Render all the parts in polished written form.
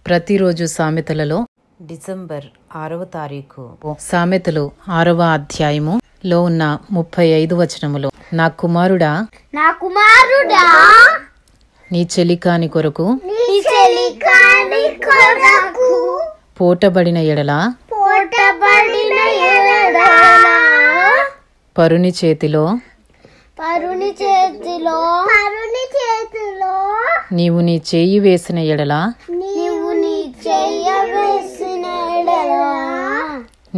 ప్రతిరోజు సామెతలలో డిసెంబర్ 6వ తారీఖు సామెతలు 6వ అధ్యాయములో ఉన్న 35 వచనములో, నా కుమారుడా నీ చెలికాని కొరకు పోటబడిన ఎడల పరుని చేతిలో నీవు నీ చేయి వేసిన ఎడల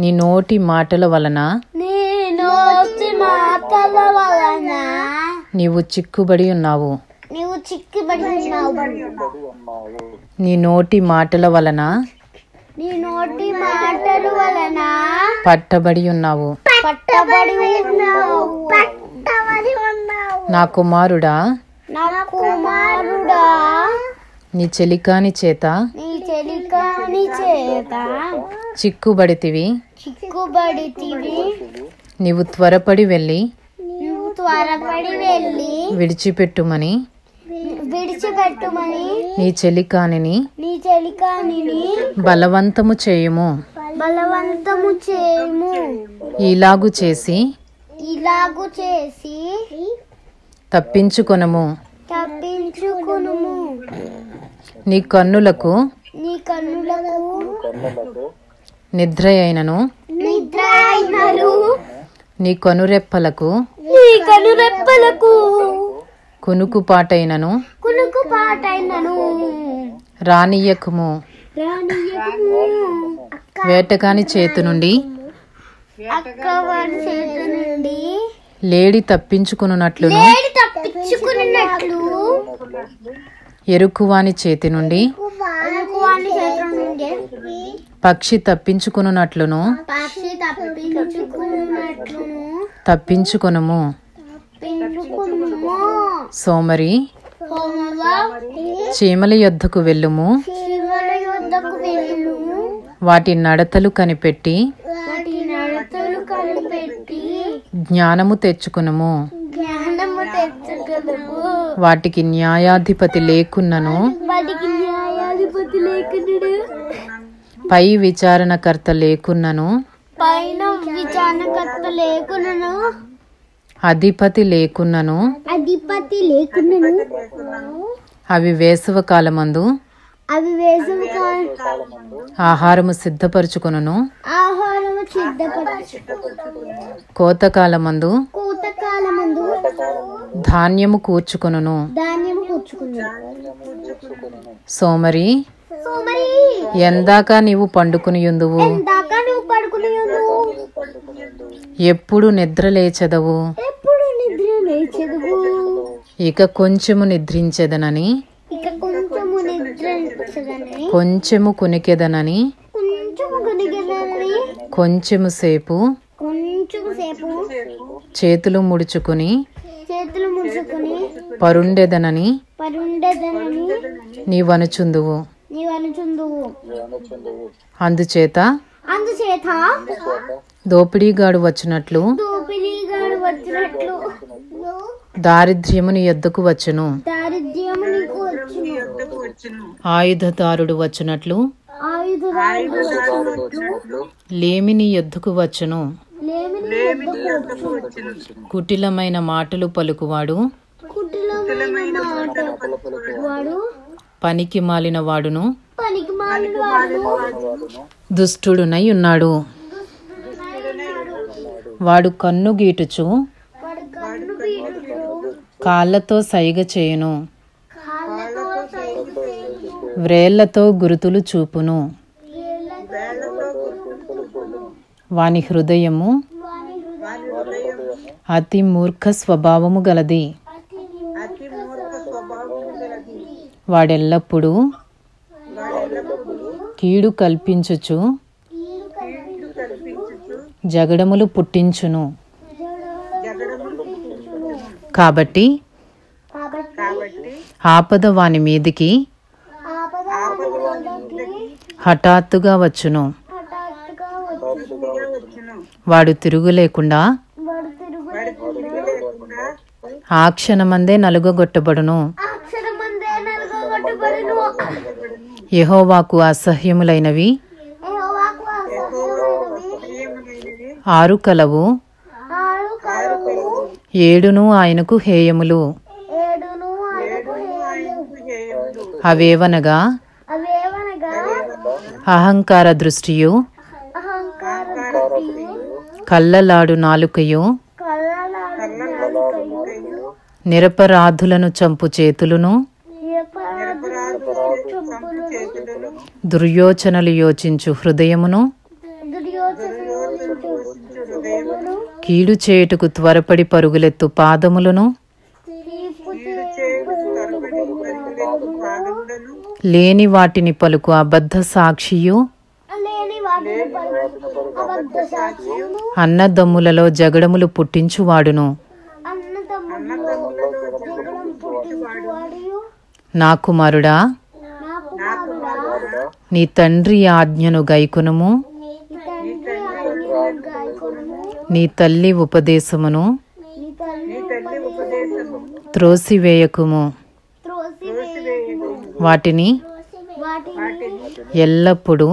నీ నోటి మాటల వలన నీవు చిక్కుబడి ఉన్నావు. నీ నోటి మాటల వలన పట్టబడి ఉన్నావు. నా కుమారుడా నీ చెలికాని చేత చిక్కుబడితివి. నీవు త్వరపడి వెళ్ళి విడిచిపెట్టుమని నీ చెలికానిని బలవంతము చేయుము. ఇలాగు చేసి తప్పించుకొనుము. నీ కన్నులకు నిద్ర అయినను నీ కనురెప్పలకు కునుకుపాటైనను రానియ్యకుము. వేటగాని చేతి నుండి లేడి తప్పించుకున్నట్లును ఎరుకువాని చేతి నుండి పక్షి తప్పించుకున్నట్లును తప్పించుకొనుము. సోమరి చీమల యొద్దకు వెళ్ళుము. వాటి నడతలు కనిపెట్టి జ్ఞానము తెచ్చుకొనుము. వాటికి న్యాయాధిపతి లేకున్నను పై విచారణకర్త లేకున్నను అధిపతి లేకున్నను అవి వేసవకాలమందు ఆహారము సిద్ధపరచుకొనును. కోతకాలమందు ధాన్యము కూర్చుకొనును. సోమరి ఎందాక నీవు పండుకునియుందువు, ఎప్పుడు నిద్ర లేచెదవు. ఇక కొంచెము నిద్రించెదనని కొంచెము కునికెదనని కొంచెము సేపు చేతులు ముడుచుకుని పరుండెదనని నీవనుచుందువు. అందుచేత దోపిడీగాడు వచ్చినట్లు దారిద్ర్యము నీ యొద్దకు వచ్చును. ఆయుధదారుడు వచ్చినట్లు లేమి నీ యొద్దకు వచ్చును. కుటిలమైన మాటలు పలుకువాడు పనికి మాలిన వాడును దుష్టుడునై ఉన్నాడు. వాడు కన్ను గీటుచు కాళ్ళతో సైగ చేయును, వ్రేళ్లతో గురుతులు చూపును. వాని హృదయము అతి మూర్ఖ స్వభావము గలది. వాడెల్లప్పుడూ కీడు కల్పించుచు జగడములు పుట్టించును. కాబట్టి ఆపద వాని మీదికి హఠాత్తుగా వచ్చును. వాడు తిరుగులేకుండా ఆ క్షణమందే నలుగగొట్టబడును. యెహోవాకు అసహ్యములైనవి 6 కలవు, 7 ఆయనకు హేయములు. అవేవనగా అహంకార దృష్టియు, కళ్ళలాడు నాలుకయు, నిరపరాధులను చంపు చేతులును, దుర్యోచనలు యోచించు హృదయమును, కీడు చేయుటకు త్వరపడి పరుగులెత్తు పాదములను, లేని వాటిని పలుకు అబద్ధ సాక్షియు, అన్నదమ్ములలో జగడములు పుట్టించువాడును. నా కుమారుడా, నీ తండ్రి ఆజ్ఞను గైకొనుము, నీ తల్లి ఉపదేశమును త్రోసివేయకుము. వాటిని ఎల్లప్పుడూ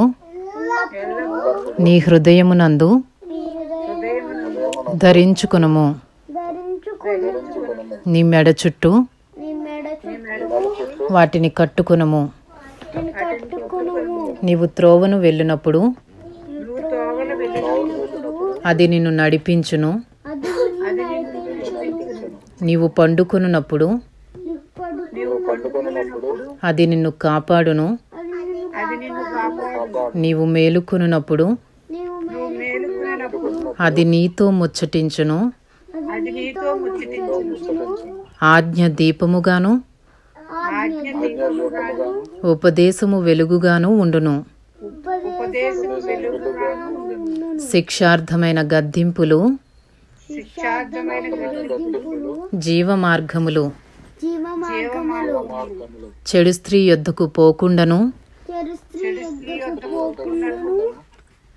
నీ హృదయమునందు ధరించుకునుము. నీ మెడ చుట్టూ వాటిని కట్టుకునుము. నీవు త్రోవను వెళ్ళినప్పుడు అది నిన్ను నడిపించును. నీవు పండుకొనున్నప్పుడు అది నిన్ను కాపాడును. నీవు మేలుకొనున్నప్పుడు అది నీతో ముచ్చటించును. ఆజ్ఞ దీపముగాను ఉపదేశము వెలుగుగాను ఉండును. శిక్షార్థమైన గద్దింపులు జీవ మార్గములు. చెడు స్త్రీ యొద్దకు పోకుండాను,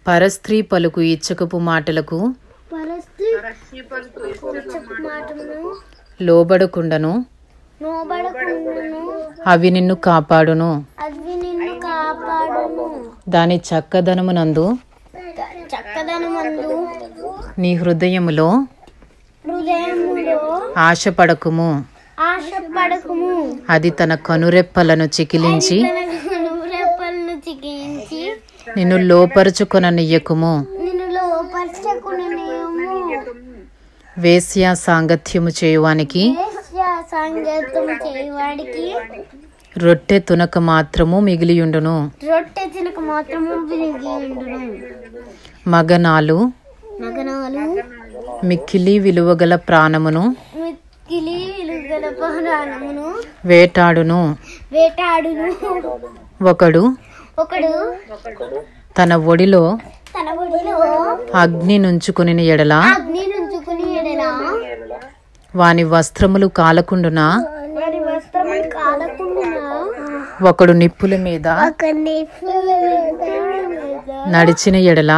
పరస్త్రీ పలుకు ఇచ్చకపు మాటలకు లోబడకుండను. అవి నిన్ను కాపాడును. దాని చక్కదనమునందు నీ హృదయములో ఆశపడకుము. అది తన కనురెప్పలను చికిలించి నిన్ను లోపరుచుకొననియ్యకుము. వేశ్య సాంగత్యము చేయువానికి రొట్టె తునక మాత్రము మిగిలియుండును. మగనాలు మిక్కిలి విలువగల ప్రాణమును వేటాడును. ఒకడు తన ఒడిలో అగ్ని నుంచుకుని ఎడల వాని వస్త్రములు కాలకుండునా. ఒకడు నిప్పుల మీద నడిచిన ఎడల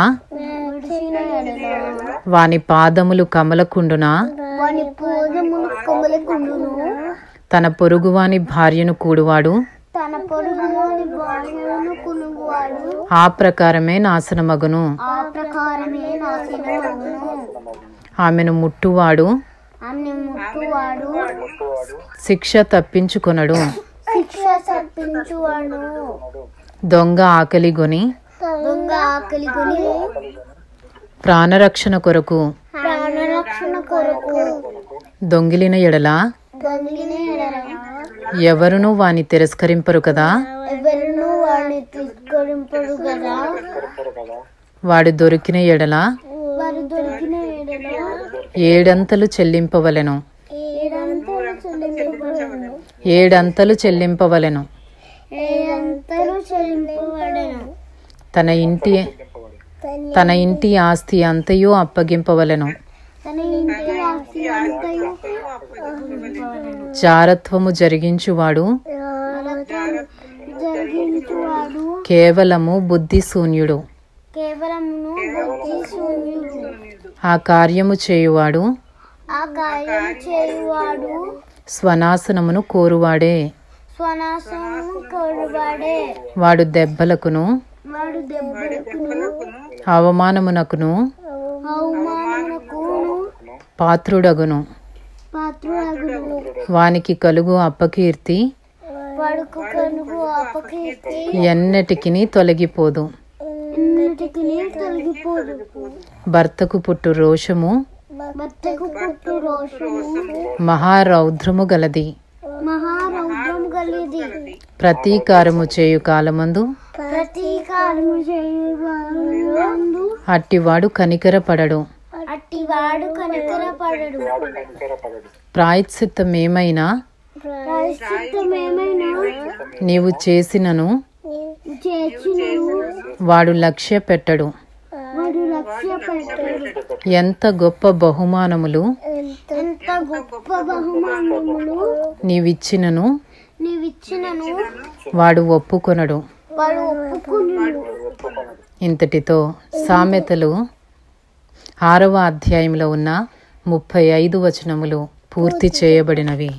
వాని పాదములు కమలకుండునా. తన పొరుగువాని భార్యను కూడువాడు ఆ ప్రకారమే నాశనమగును. ఆమెను ముట్టువాడు శిక్ష తప్పించుకొనడు. దొంగ ఆకలిగొని ప్రాణరక్షణ కొరకు దొంగిలిన ఎడల ఎవరును వాని తిరస్కరింపరు కదా. వాడు దొరికిన ఎడల 7 అంతలు చెల్లింపవలెను. 7 అంతలు చెల్లింపవలెను. తన ఇంటి ఆస్తి అంతయు అప్పగింపవలెను. జారత్వము జరిగించువాడు కేవలము బుద్ధిశూన్యుడు. ఆ కార్యము చేయువాడు స్వనాశనమును కోరువాడే. స్వనాశనము కడువాడే. వాడు దెబ్బలకును అవమానమునకును పాత్రుడగును. వానికి కలుగు అపకీర్తి ఎన్నటికిని తొలగిపోదు. భర్తకు పుట్టు రోషము మహారౌద్రము గలది. ప్రతీకారము చేయు కాలమందు అట్టివాడు కనికరపడడు. ప్రాయశ్చిత్తమేమైనా నీవు చేసినను వాడు లక్ష్య పెట్టడు. ఎంత గొప్ప బహుమానములు నీవిచ్చినను వాడు ఒప్పుకొనడు. ఇంతటితో సామెతలు 6వ అధ్యాయంలో ఉన్న 35 వచనములు పూర్తి చేయబడినవి.